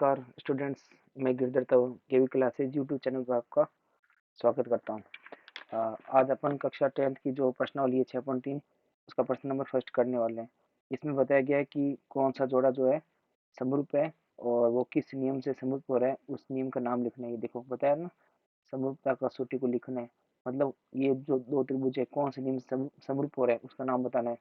नमस्कार स्टूडेंट्स। मैं गिरधर तव केवी क्लासेज यूट्यूब चैनल पर आपका स्वागत करता हूँ। आज अपन कक्षा 10th की जो प्रश्नावली है 6.3 उसका प्रश्न नंबर फर्स्ट करने वाले हैं। इसमें बताया गया है कि कौन सा जोड़ा जो है समरूप है और वो किस नियम से समरूप हो रहा है, उस नियम का नाम लिखना है। ये देखो बताया ना, समरूपता कसौटी को लिखना है। मतलब ये जो दो त्रिभुज है कौन से नियम से समरूप हो रहा है उसका नाम बताना है।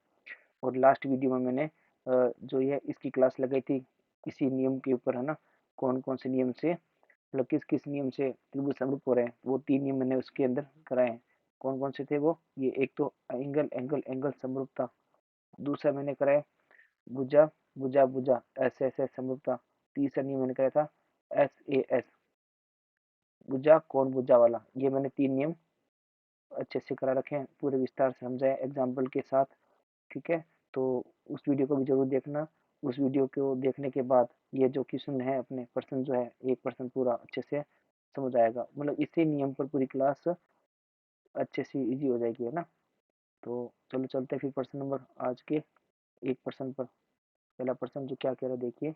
और लास्ट वीडियो में मैंने जो ये इसकी क्लास लगाई थी इसी नियम के ऊपर, है ना। कौन कौन से नियम से, मतलब किस किस नियम से त्रिभुज समरूप हो रहे हैं, वो 3 नियम मैंने उसके अंदर कराए हैं। कौन कौन से थे वो, ये एक तो एंगल एंगल एंगल समरूपता, दूसरा मैंने कराया भुजा भुजा भुजा एस एस एस समरूपता, तीसरा नियम मैंने कराया था एस ए एस भुजा कोण भुजा वाला। ये मैंने 3 नियम अच्छे से करा रखे हैं, पूरे विस्तार से समझाए एग्जाम्पल के साथ। ठीक है, तो उस वीडियो को भी जरूर देखना। उस वीडियो को देखने के बाद ये जो क्वेश्चन है अपने पर्सन जो है 1% पूरा अच्छे से समझ आएगा। मतलब इसी नियम पर पूरी क्लास अच्छे से इजी हो जाएगी, है ना। तो चलो चलते हैं फिर पर्सन नंबर आज के 1% पर। पहला पर्सन जो क्या कह रहा है देखिए।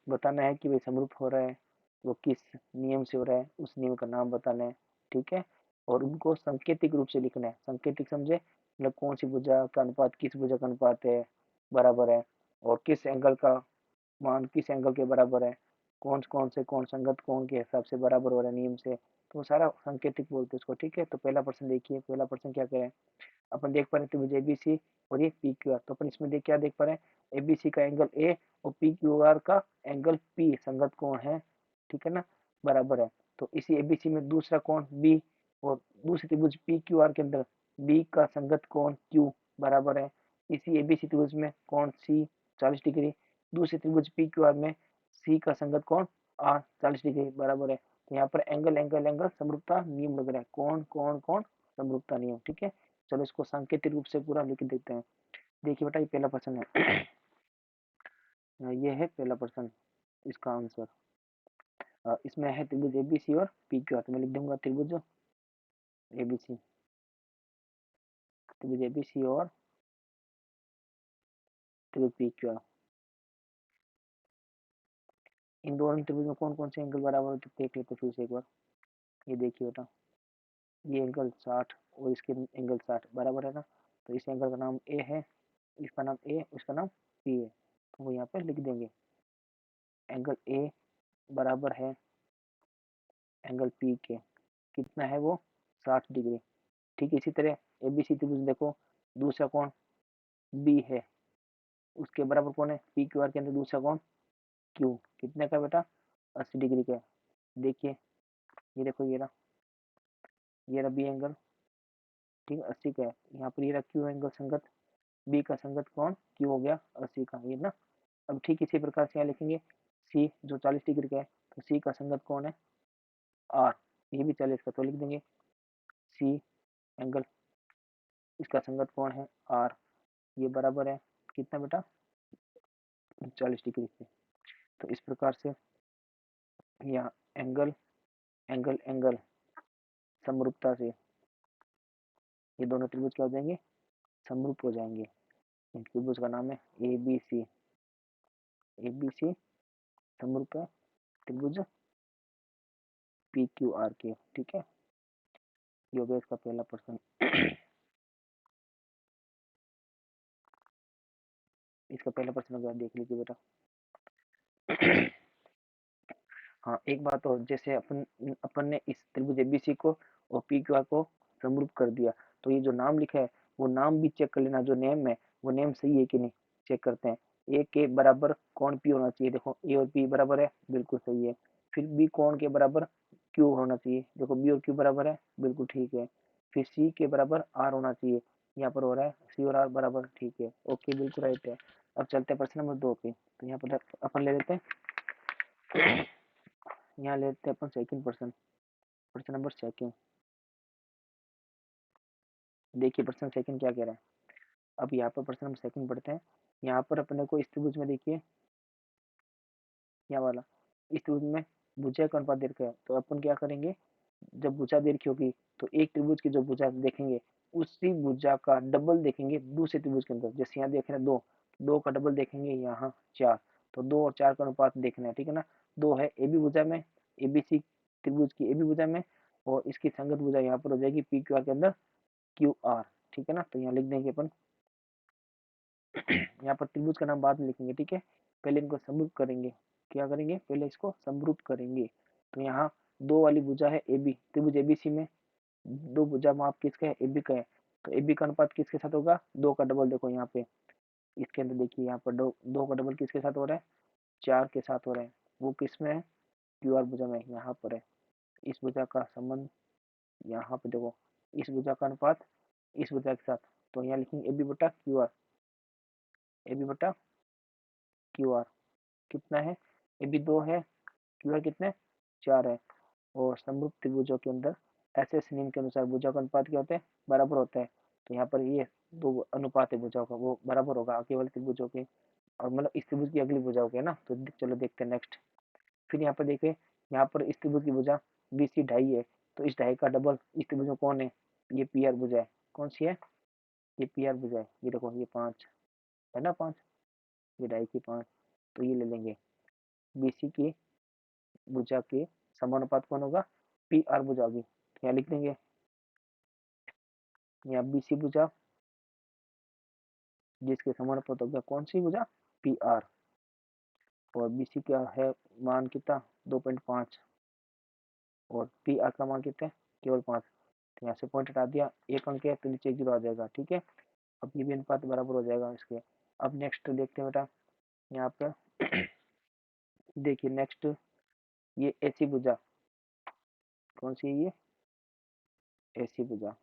बताना है कि भाई समरूप हो रहा है वो किस नियम से हो रहा है, उस नियम का नाम बताना है। ठीक है, और उनको सांकेतिक रूप से लिखना है। सांकेतिक समझे, मतलब कौन सी भुजा का अनुपात किस भुजा का अनुपात है बराबर है, और किस एंगल का मान किस एंगल के बराबर है, कौन से कौन संगत कोण के हिसाब से बराबर हो रहा है नियम से। तो सारा सांकेतिक बोलते हैं उसको। ठीक है, तो पहला प्रश्न देखिए। पहला प्रश्न क्या कह रहे हैं, अपन देख पा रहे हैं त्रिभुज एबीसी और ये पी क्यू आर। तो अपन इसमें देख क्या देख पा रहे हैं, एबीसी का एंगल ए और पी क्यू आर का एंगल पी संगत कोण है। ठीक है ना, बराबर है। तो इसी एबीसी में दूसरा कोण बी और दूसरे त्रिभुज पी क्यू आर के अंदर बी का संगत कोण क्यू बराबर है। इसी एबीसी त्रिभुज में कोण सी 40 डिग्री, दूसरे त्रिभुज पी क्यू आर में सी का संगत कोण आर 40 डिग्री बराबर है। तो यहाँ पर एंगल एंगल एंगल समरूपता नियम लग रहा है, कोण कोण कोण समरूपता नियम। ठीक है, चलो इसको सांकेतिक रूप से पूरा लिख देते हैं। देखिए बेटा, ये पहला प्रश्न है। ये है पहला प्रश्न, इसका आंसर। इसमें है त्रिभुज एबीसी और पी क्यू आर। तो मैं लिख दूंगा त्रिभुज एबीसी, त्रिभुज एबीसी और त्रिभुज पी क्यू आर। इन दोनों त्रिभुज में कौन कौन से एंगल बराबर होते देख लेते फिर से एक बार। ये देखिए बेटा, ये एंगल 60 और इसके एंगल 60 बराबर है ना। तो इस एंगल का नाम ए है, इसका नाम ए, इसका नाम पी है। तो वो यहाँ पे लिख देंगे, एंगल ए बराबर है एंगल पी के। कितना है वो, 60 डिग्री। ठीक है, इसी तरह एबीसी त्रिभुज देखो, दूसरा कोण बी है, उसके बराबर कौन है पी क्यू आर के अंदर दूसरा कोण क्यू। कितने का बेटा, 80 डिग्री का। देखिए ये देखो, ये रहा बी एंगल। ठीक है, 80 का है। यहाँ पर ये रहा क्यू एंगल संगत, बी का संगत कोण क्यू हो गया 80 का, ये ना। अब ठीक इसी प्रकार से यहाँ लिखेंगे सी जो 40 डिग्री का है, तो सी का संगत कोण है आर, ये भी 40 का। तो लिख देंगे सी एंगल, इसका संगत कोण है आर, ये बराबर है कितना बेटा, 40 डिग्री से। तो इस प्रकार से यहाँ एंगल एंगल एंगल समरूपता से ये दोनों त्रिभुज क्या हो जाएंगे, समरूप हो जाएंगे। इन त्रिभुज का नाम है A B C. A B C समरूप है त्रिभुज पी क्यू आर के। ठीक है, ये हो गया इसका पहला प्रश्न। इसका पहला प्रश्न हो गया, देख लीजिए बेटा। हाँ, एक बात और, जैसे अपन ने इस त्रिभुज एबीसी को और पी क्यू आर को समरूप कर दिया, तो ये जो नाम लिखा है वो नाम भी चेक कर लेना, जो नेम है वो नेम सही है कि नहीं, चेक करते हैं। ए के बराबर कौन पी होना चाहिए, देखो ए और पी बराबर है, बिल्कुल सही है। फिर बी कौन के बराबर क्यू होना चाहिए, देखो बी और क्यू बराबर है, बिल्कुल ठीक है। फिर सी के बराबर आर होना चाहिए, यहाँ पर हो रहा है सी और आर बराबर, ठीक है, ओके, बिल्कुल राइट है। अब चलते हैं प्रश्न नंबर 2 पे। तो यहाँ पर अपन ले लेते हैं, यहाँ लेते हैं अपन सेकंड पर्सन, प्रश्न नंबर सेकंड। देखिए प्रश्न सेकंड क्या कह रहा है। अब यहाँ पर प्रश्न नंबर सेकंड पढ़ते हैं। यहाँ पर अपने को इस त्रिभुज में देखिए, यहाँ वाला इस त्रिभुज में भुजा का अनुपात दे रखा है। तो अपन क्या करेंगे, जब भुजा दे रखी होगी तो एक त्रिभुज की जो भुजा देखेंगे उसी भुजा का डबल देखेंगे दूसरे त्रिभुज के अंदर। जैसे यहाँ देख रहे हैं दो, दो का डबल देखेंगे यहाँ 4, तो 2 और 4 का अनुपात देखना है, ठीक है ना। 2 है ए बी भुजा में, ए बी सी त्रिभुज की ए बी भुजा में, और इसकी संगत भुजा यहाँ पर हो जाएगी पी क्यू आर के अंदर क्यू आर, ठीक है ना। तो यहाँ लिख देंगे अपन यहाँ पर त्रिभुज का नाम बाद में लिखेंगे, ठीक है। पहले इनको समरूप करेंगे, क्या करेंगे, पहले इसको समरूप करेंगे। तो यहाँ 2 वाली भुजा है ए बी, त्रिभुज एबीसी में 2 भुजा माप किसका है, ए बी का है। तो ए बी का अनुपात किसके साथ होगा, 2 का डबल। देखो यहाँ पे इसके अंदर देखिए, यहाँ पर 2 का डबल किसके साथ हो रहा है, 4 के साथ हो रहा है। वो किस में है, क्यू आर भुजा में, यहाँ पर है। इस भुजा का संबंध यहाँ पे देखो, इस भुजा का अनुपात इस भुजा के साथ। तो यहाँ लिखेंगे ए बी बटा क्यू आर, ए बी बटा क्यू आर कितना है, ए बी 2 है, क्यू आर कितने 4 है। और समरूप त्रिभुजों के अंदर एस एस नियम के अनुसार भुजा का अनुपात क्या होता है, बराबर होता है। तो यहाँ पर ये 2 अनुपात है भुजाओं का, वो बराबर होगा केवल त्रिभुजों के, और मतलब इस त्रिभुज की अगली भुजाओं के ना। तो चलो देखते हैं नेक्स्ट। फिर यहाँ पर देखें, यहाँ पर इस त्रिभुज की भुजा बी सी ढाई है, तो इस ढाई का डबल इस त्रिभुज में कौन है, ये पी आर भुजा है। कौन सी है, ये पी आर भुजा है। ये देखो ये 5 है ना, 5, ये ढाई की 5। तो ये ले लेंगे, बी सी की भुजा के समानुपात कौन होगा, पी आर भुजा होगी। तो यहाँ लिख देंगे, यहाँ बी सी भुजा जिसके समानुपात होगा कौन सी भुजा, पी आर। और बी सी का है मान कितना, 2.5, और पी आर का मान कितना है, केवल 5। तो यहाँ से पॉइंट हटा दिया, एक अंक है तो नीचे 0 आ जाएगा, ठीक है। अब ये भी अनुपात बराबर हो जाएगा इसके। अब नेक्स्ट देखते हैं बेटा, यहाँ पे देखिए नेक्स्ट, ये ऐसी भुजा कौन सी है, ये ऐसी भुजा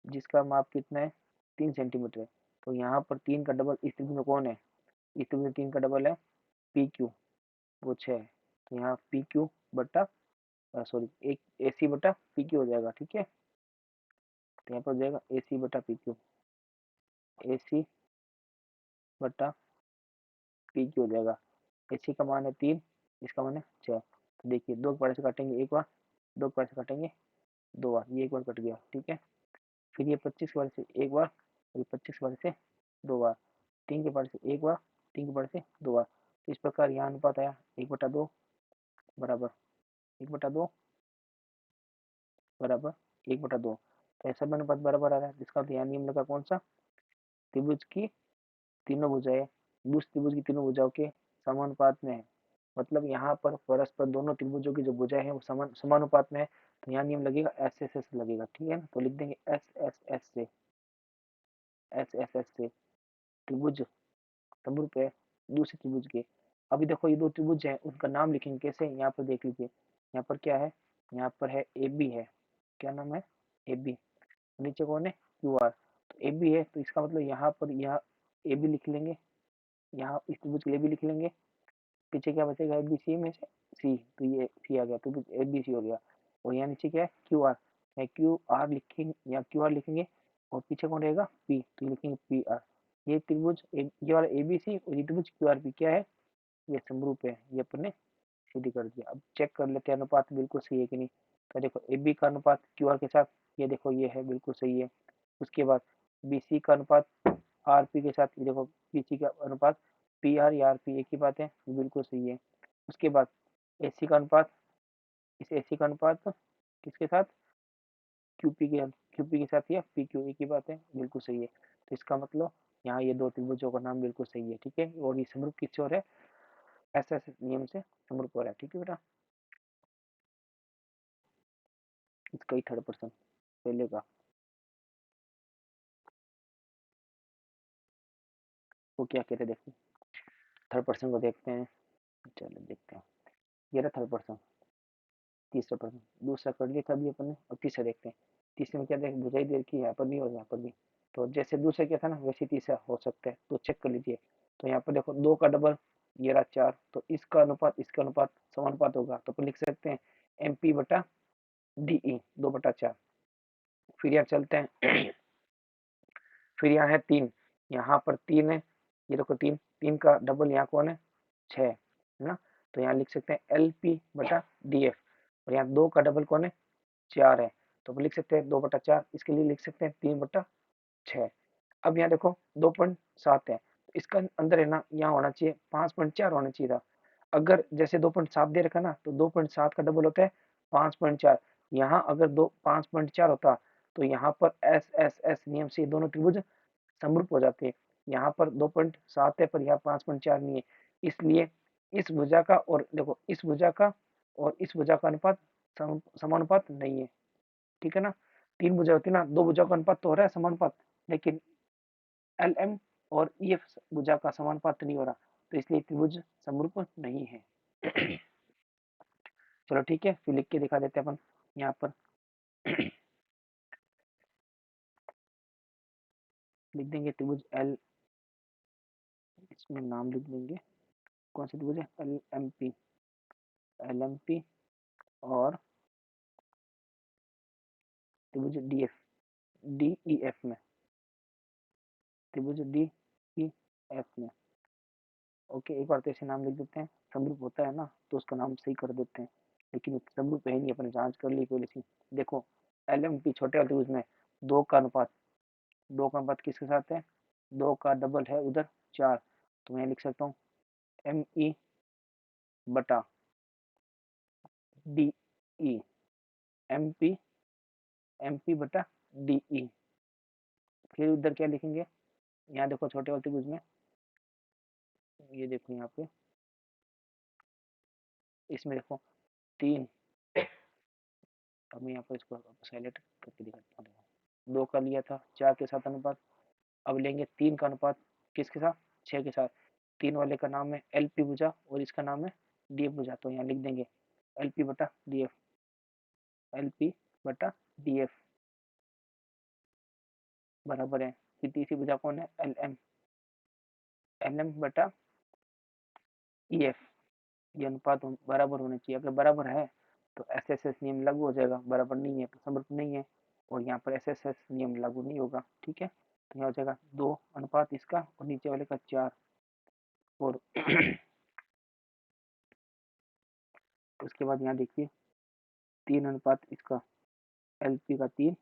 जिसका माप कितना है, 3 सेंटीमीटर है। तो यहाँ पर 3 का डबल इस त्रिभुज में कौन है, इस त्रिभुज में 3 का डबल है पी क्यू, वो 6 है। तो यहाँ पी क्यू बटा सॉरी एक ए सी बटा पी क्यू हो जाएगा, ठीक है। तो यहाँ पर हो जाएगा ए सी बटा पी क्यू, ए सी बटा पी क्यू हो जाएगा। ए सी का मान है 3, इसका मान है 6। तो देखिए 2 के से काटेंगे एक बार, 2 के से काटेंगे 2 बार, ये एक बार कट गया, ठीक है। फिर ये 25 के से एक बार, और ये 25 के से 2 बार, 3 के से एक बार, 3 के से 2 बार। तो इस प्रकार यहाँ अनुपात आया 1/2 बराबर 1/2 बराबर 1/2। तो ऐसा भी अनुपात बराबर आ रहा है, जिसका ध्यान नियम लगा कौन सा, त्रिभुज की तीनों भुजाएं दूसरे त्रिभुज की तीनों भुजाओं के समानुपात में है। मतलब यहाँ पर परस्पर दोनों त्रिभुजों की जो भुजाएं हैं वो समानुपात में है। तो यहाँ नियम लगेगा एस एस एस लगेगा, ठीक है ना। तो लिख देंगे एस एस एस से, एस एस एस से त्रिभुज समरूप है दूसरे त्रिभुज के। अभी देखो ये 2 त्रिभुज हैं, उनका नाम लिखेंगे कैसे, यहाँ पर देख लीजिए। यहाँ पर क्या है, यहाँ पर है ए बी है, क्या नाम है, ए बी। नीचे कौन है, क्यू आर। तो ए बी है, तो इसका मतलब यहाँ पर यहाँ ए बी लिख लेंगे, यहाँ इस त्रिभुज के लिए भी लिख लेंगे। पीछे क्या बचेगा, ए बी सी में से सी, तो ये सी आ गया, तो ए बी सी हो गया। और यहाँ नीचे क्या है, क्यू आर, क्यू आर लिखेंगे, यहाँ क्यू आर लिखेंगे, और पीछे कौन रहेगा, पी, तो लिखेंगे पी आर। ये त्रिभुज ये वाला ए बी सी और ये त्रिभुज क्यू आर पी क्या है, ये समरूप है। ये अपन ने सीधी कर दिया। अब चेक कर लेते हैं अनुपात बिल्कुल सही है कि नहीं। तो देखो ए बी का अनुपात क्यू आर के साथ, ये देखो ये है, बिल्कुल सही है। उसके बाद बी सी का अनुपात आर पी के साथ, ये देखो बी सी का अनुपात पी आर या आर पी एक ही बात है, बिल्कुल सही है। उसके बाद ए सी का अनुपात, इस ए सी का अनुपात किसके साथ, क्यूपी के साथ, या पी क्यू एक ही बात है, बिल्कुल सही है। तो इसका मतलब यहाँ ये 2 त्रिभुजों का नाम बिल्कुल सही है, ठीक है। और ये समरूप किससे हो रहा है, ऐसा नियम से समरूप हो रहा है, ठीक है बेटा। इसका ही 3rd पर्सन पहले का, वो क्या कहते हैं देखते, 3rd पर्सन को देखते हैं। चलो देखते हैं, ये रहा 3rd पर्सन, 3रा पर्सन, दूसरा कर लिया था अभी अपन ने। अब तीसरा देखते हैं। तीसरे में क्या देख, बुझाई देर की, यहाँ पर भी और यहाँ पर भी। तो जैसे दूसरा क्या था ना, वैसे तीसरा हो सकता है, तो चेक कर लीजिए। तो यहाँ पर देखो 2 का डबल, ये रहा 4, तो इसका अनुपात इसका अनुपात समानुपात होगा। तो अपन लिख सकते हैं एम पी बटा डी ई 2/4। फिर यहाँ चलते हैं फिर यहाँ है 3, यहाँ पर 3 है, ये देखो 3, 3 का डबल यहाँ कौन है, 6 है ना। तो यहाँ लिख सकते हैं एल पी बटा डी एफ। और यहाँ 2 का डबल कौन है, 4 है। तो लिख सकते हैं 2/4, इसके लिए लिख सकते हैं 3/6। अब यहाँ देखो 2.7 है, इसका अंदर है ना, यहाँ होना चाहिए 5.4 होना चाहिए था। अगर जैसे 2.7 दे रखा ना, तो 2.7 का डबल होता है 5.4। यहाँ अगर 5.4 होता तो यहाँ पर एस एस एस नियम से दोनों त्रिभुज समरूप हो जाते हैं। यहाँ पर 2.7 है पर यहाँ 5.4 नहीं है, इसलिए इस भुजा का और देखो इस भुजा का और इस भुजा का अनुपात समानुपात नहीं है। ठीक है ना, तीन भुजा होती है ना, दो भुजा का अनुपात तो हो रहा है समानुपात, लेकिन एल एम और ई एफ भुजा का समानुपात नहीं हो रहा, तो इसलिए त्रिभुज समरूप नहीं है। चलो ठीक है, फिर लिख के दिखा देते हैं अपन यहाँ पर। लिख देंगे त्रिभुज एल, इसमें नाम लिख देंगे कौन सा त्रिभुज है, L M P, L M P और त्रिभुज D F, D E F में, त्रिभुज डी ई एफ में। ओके, एक बार तो ऐसे नाम लिख देते हैं, समरूप होता है ना तो उसका नाम सही कर देते हैं, लेकिन समरूप है नहीं, अपने जांच कर ली पहले से। देखो एल एम पी छोटे वाले त्रिभुज में दो का अनुपात, दो का अनुपात किसके साथ है, दो का डबल है उधर 4, तो मैं लिख सकता हूँ एम ई बटा D E, M P, M P बटा डी ई। फिर उधर क्या लिखेंगे, यहाँ देखो छोटे वाले त्रिभुज में, ये देखो यहाँ पे, इसमें देखो 3, अब मैं यहाँ पर इसको साइलेंट करके दिखाता हूँ। 2 का लिया था 4 के साथ अनुपात, अब लेंगे 3 का अनुपात किसके साथ, 6 के साथ। 3 वाले का नाम है एल पी भुजा और इसका नाम है डी एफ भुजा, तो यहाँ लिख देंगे एल पी बटा डी एफ, एल पी बटा डी एफ बराबर है। फिर तीसरी भुजा कौन है, एल एम, एल एम बटा ई एफ। ये अनुपात बराबर होने चाहिए, अगर बराबर है तो एस एस एस नियम लागू हो जाएगा, बराबर नहीं है तो समरूप नहीं है, और यहाँ पर एस एस एस नियम लागू नहीं होगा। ठीक है, तो यहाँ हो जाएगा 2 अनुपात इसका और नीचे वाले का 4, और उसके बाद यहाँ देखिए 3 अनुपात इसका, एल पी का 3,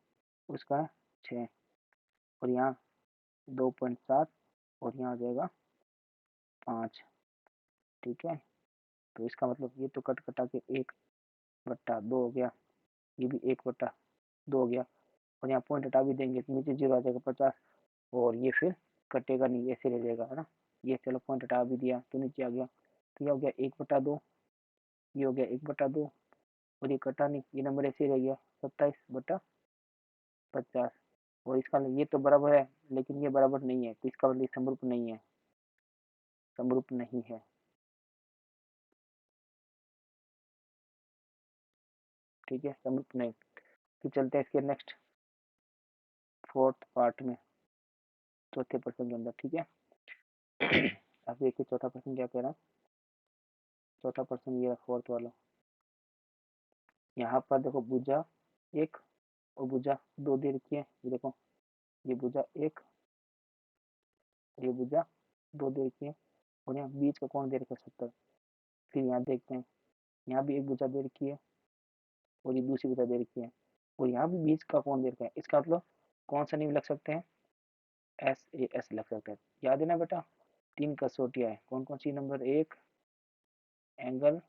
उसका 6, और यहाँ 2.7, और यहाँ हो जाएगा 5। ठीक है, तो इसका मतलब ये तो कट कटा के 1/2 हो गया, ये भी 1/2 हो गया, और यहाँ पॉइंट हटा भी देंगे तो नीचे 0 आ जाएगा 50, और ये फिर कटेगा नहीं, ऐसे रह जाएगा, है ना। ये चलो पॉइंट हटा भी दिया तो नीचे आ गया, तो ये हो गया 1/2, ये हो गया 1/2, और ये कटा नहीं, ये नंबर ऐसे रह गया 27/50। और इसका ये तो बराबर है लेकिन ये बराबर नहीं है, तो इसका मतलब समरूप नहीं है, समरूप नहीं है। ठीक है, समरूप नहीं। तो चलते हैं इसके नेक्स्ट फोर्थ पार्ट में, चौथे प्रश्न के अंदर। ठीक है, अब देखिए चौथा प्रश्न क्या कह रहा है। चौथा प्रश्न ये फोर्थ वाला, यहाँ पर देखो भुजा एक और भुजा दो दे रखी है, ये देखो ये भुजा एक, ये भुजा दो दे रखी है, और यहाँ बीच का कोण दे रखा है 70। फिर यहाँ देखते हैं, यहाँ भी एक भुजा दे रखी है और ये दूसरी भुजा दे रखी है, और यहाँ भी बीच का कोण दे रखा है, इसका मतलब कौन सा नियम लग सकते हैं, एस ए एस लग सकता है। याद है ना बेटा, 3 कसौटियां है, कौन कौन सी, नंबर 1 एंगल,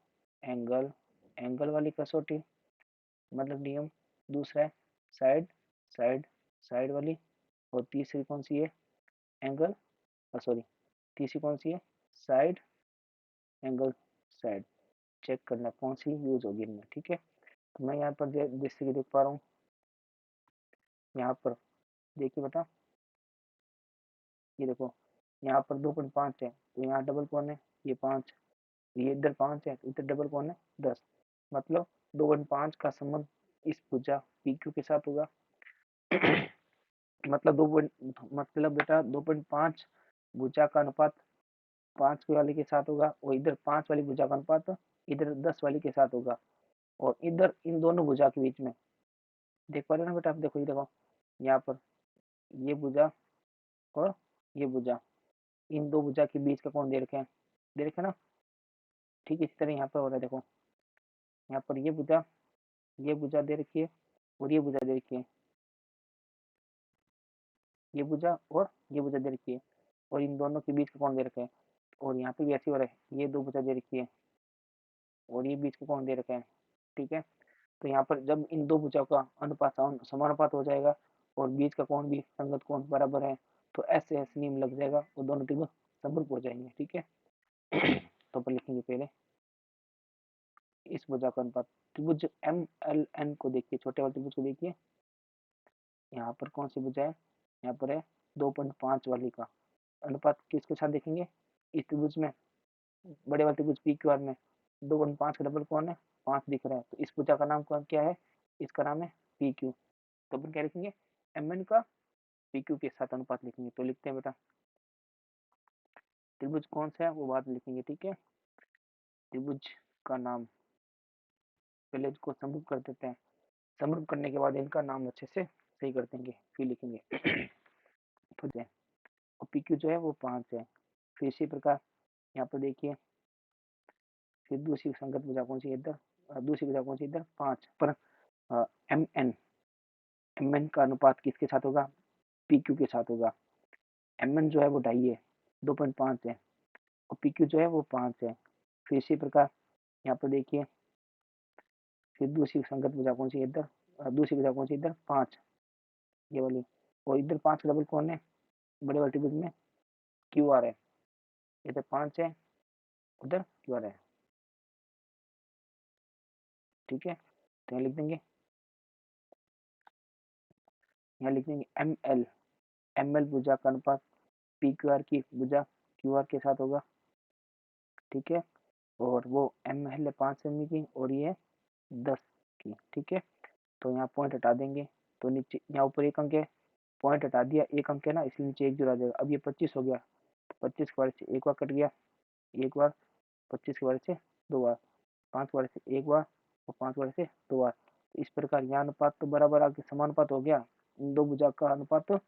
एंगल, एंगल वाली कसौटी मतलब नियम, दूसरा है साइड, साइड, साइड वाली, और तीसरी कौन सी है, एंगल, सॉरी, तीसरी कौन सी है, साइड, एंगल, साइड। चेक करना कौन सी यूज होगी इनमें। ठीक है, तो मैं यहाँ पर जैसे कि देख पा रहा हूँ, यहाँ पर देखिए बेटा, ये देखो यहाँ पर 2.5 है, तो यहाँ डबल कौन है, ये 5, ये इधर 5 है तो इधर डबल कौन है 10, मतलब 2.5 का संबंध इस भुजा पी क्यू के साथ होगा। मतलब मतलब बेटा 2.5 भुजा का अनुपात 5 वाले के साथ होगा, और इधर 5 वाली भुजा का अनुपात इधर 10 वाली के साथ होगा, और इधर इन दोनों भुजा के बीच में, देख पा रहे हो ना बेटा, आप देखो ये देखो यहाँ पर ये भुजा और ये भुजा, इन दो भुजा के बीच का कोण दे रखे हैं, दे रखे ना। ठीक इसी तरह यहाँ पर हो रहा है, देखो यहाँ पर ये भुजा दे रखी है और ये भुजा दे रखी है, ये भुजा और ये भुजा दे रखी है, और इन दोनों के बीच का कोण दे रखा है, और यहाँ पे भी ऐसे हो रहा है, ये दो भुजा दे रखी है और ये बीच का कोण दे रखा है। ठीक है, तो यहाँ पर जब इन दो भुजाओं का अनुपात समानुपात हो जाएगा और बीच का कोण भी संगत कोण बराबर है, तो ऐसे ऐसे नियम लग जाएगा और दोनों त्रिभुज समरूप हो जाएंगे। ठीक है, तो अपन लिखेंगे पहले इस भुजा का अनुपात, त्रिभुज एम एल एन को देखिए, छोटे वाले त्रिभुज को देखिए, यहाँ पर कौन सी भुजा है, यहाँ पर है 2.5 वाली का अनुपात किसके साथ देखेंगे, इस त्रिभुज में, बड़े वाले त्रिभुज पी क्यू आर में 2.5 का डबल कौन है, 5 दिख रहा है, तो इस भुजा का नाम कौन क्या है, इसका नाम है पी क्यू। तो अपन क्या लिखेंगे, एम एन का पी क्यू के साथ अनुपात लिखेंगे। तो लिखते हैं बेटा, त्रिभुज कौन सा है वो बाद में लिखेंगे। ठीक है, त्रिभुज का नाम पहले इसको समरूप कर देते हैं, समरूप करने के बाद इनका नाम अच्छे से सही कर देंगे, फिर लिखेंगे। तो जो है पी क्यू जो है वो 5 है। फिर इसी प्रकार यहाँ पर देखिए, फिर दूसरी संगत भुजा कौन सी है इधर, दूसरी भुजा कौन सी इधर 5 पर, एम एन, एम एन का अनुपात किसके साथ होगा, पी क्यू के साथ होगा। एम एन जो है वो 2.5 है, 2.5 है, और पी क्यू जो है वो 5 है। फिर इसी प्रकार यहाँ पर देखिए, फिर दूसरी संगत भुजा कौन सी है इधर, दूसरी भुजा कौन सी इधर 5, ये वाली, और इधर 5 का डबल कौन है, बड़े वाले त्रिभुज में क्यू आर है, इधर 5 है, उधर क्यू आर है। ठीक है, तो यहाँ लिख देंगे, यहाँ लिख देंगे एम एल, एम एल भुजा का अनुपात पी क्यू आर की भुजा क्यू आर के साथ होगा। ठीक है, और वो एम एल है 5 सेमी की और ये 10 की। ठीक है, तो यहाँ पॉइंट हटा देंगे, तो नीचे यहाँ ऊपर एक अंक है, पॉइंट हटा दिया, एक अंक है ना, इसलिए नीचे एक जुड़ा जाएगा। अब ये 25 हो गया, तो 25 के बारे से एक बार कट गया, एक बार, 25 के बारे से 2 बार, 5 बार से एक बार और 5 बार से 2 बार। तो इस प्रकार यहाँ अनुपात तो बराबर आगे समानुपात हो गया, इन दो भुजा का अनुपात तो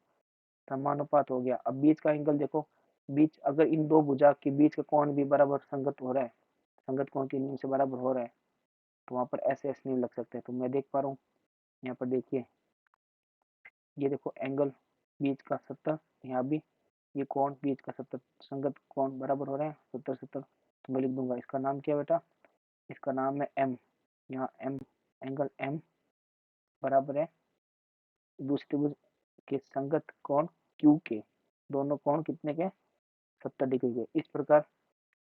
समानुपात हो गया। अब बीच का एंगल देखो, बीच अगर इन दो भुजा के बीच का कोण भी बराबर संगत हो रहा है, संगत कोण के नियम से बराबर हो रहा है, तो वहां पर ऐसे ऐसे नियम लग सकते हैं। तो मैं देख पा रहा हूँ, यहाँ पर देखिए, ये देखो एंगल बीच का 70, यहाँ भी ये कोण बीच का 70, संगत कोण बराबर हो रहे हैं 70-70। तो मैं लिख दूंगा, इसका नाम क्या है बेटा, इसका नाम है एम, यहाँ एम, एंगल एम बराबर है दूसरे त्रिभुज के संगत कोण क्यू के, दोनों कोण कितने के, 70 डिग्री के। इस प्रकार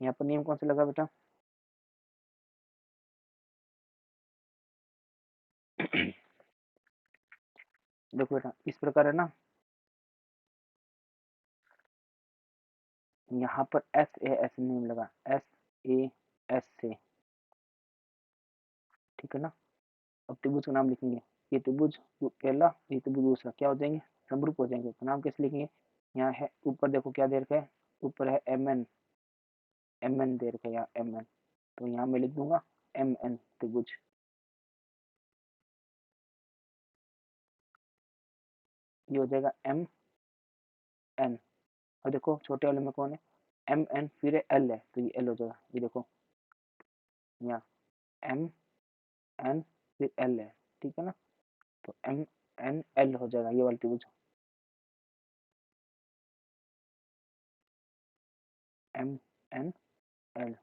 यहाँ पर नियम कौन सा लगा बेटा, देखो बेटा इस प्रकार है ना, यहाँ पर एस ए एस नियम लगा, एस ए एस से। ठीक है ना, अब त्रिभुज का नाम लिखेंगे, ये त्रिभुज पहला, ये त्रिभुज दूसरा, क्या हो जाएंगे, समरूप हो जाएंगे। तो नाम कैसे लिखेंगे, यहाँ है ऊपर देखो क्या दे रखा है, ऊपर है एम एन, एम एन दे रखा है यहाँ एम एन, तो यहाँ मैं लिख दूंगा एम एन त्रिभुज, ये हो जाएगा एम एन। और देखो छोटे वाले में कौन है, एम एन फिर एल है, तो ये एल हो जाएगा, ये देखो यहाँ एम एन फिर एल है। ठीक है ना, तो एम एन एल हो जाएगा ये वाला त्रिभुज, एम एन एल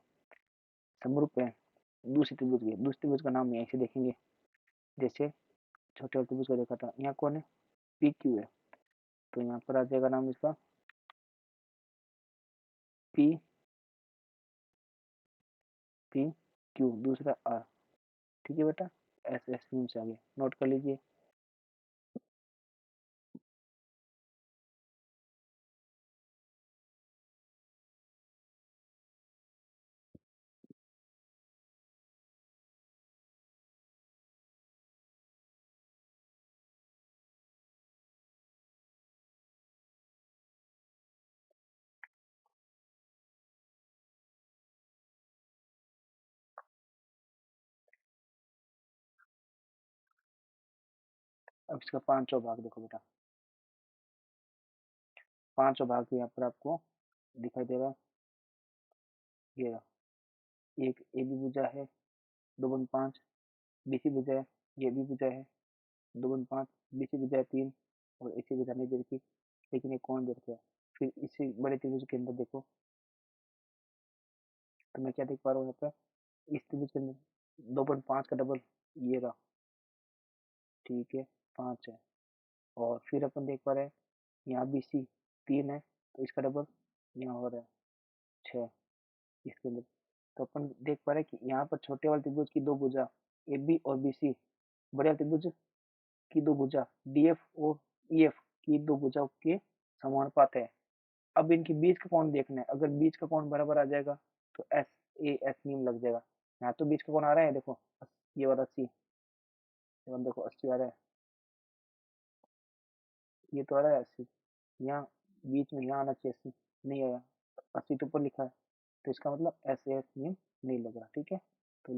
समरूप है दूसरे त्रिभुज के। दूसरे त्रिभुज का नाम यहाँ से देखेंगे, जैसे छोटे वाले त्रिभुज को देखा था, यहाँ कौन है, पी क्यू है, तो यहाँ पर आ जाएगा नाम इसका पी पी क्यू, दूसरा आर। ठीक है बेटा, एस एस यूं से आगे नोट कर लीजिए। अब इसका पांचवा भाग देखो बेटा, पांचवा भाग यहाँ पर आपको दिखाई दे रहा है, ये एक ए बी भुजा है 2.5, बी सी भुजा है, ये भी भुजा है 2.5, बी सी भुजा है 3, और ए सी भुजा नहीं दे रखी, लेकिन एक कोण दे रखा है फिर इसी बड़े त्रिभुज के अंदर देखो, तो मैं क्या देख पा रहा हूँ यहाँ पे, इस त्रिभुज के अंदर 2.5 का डबल ये रहा, ठीक है, 5 है। और फिर अपन देख पा रहे हैं यहाँ बी सी 3 है, तो इसका डबल यहाँ हो रहा है 6 इसके अंदर। तो अपन देख पा रहे हैं कि यहाँ पर छोटे वाले त्रिभुज की दो भुजा ए बी और बी सी, बड़े वाले त्रिभुज की दो भुजा डी एफ और ई एफ की दो भुजाओं के समानुपात है। अब इनके बीच का कोण देखना है, अगर बीच का कोण बराबर आ जाएगा तो एस ए एस नीम लग जाएगा। यहाँ तो बीच का कोण आ रहा है, देखो ये वाला 80, ये देखो 80 आ रहा है, ये तो आ रहा है 80, यहाँ बीच में यहाँ आना चाहिए 80, नहीं आया, 80 तो ऊपर लिखा है, तो इसका मतलब एस ए एस नीम नहीं लग रहा, ठीक है। तो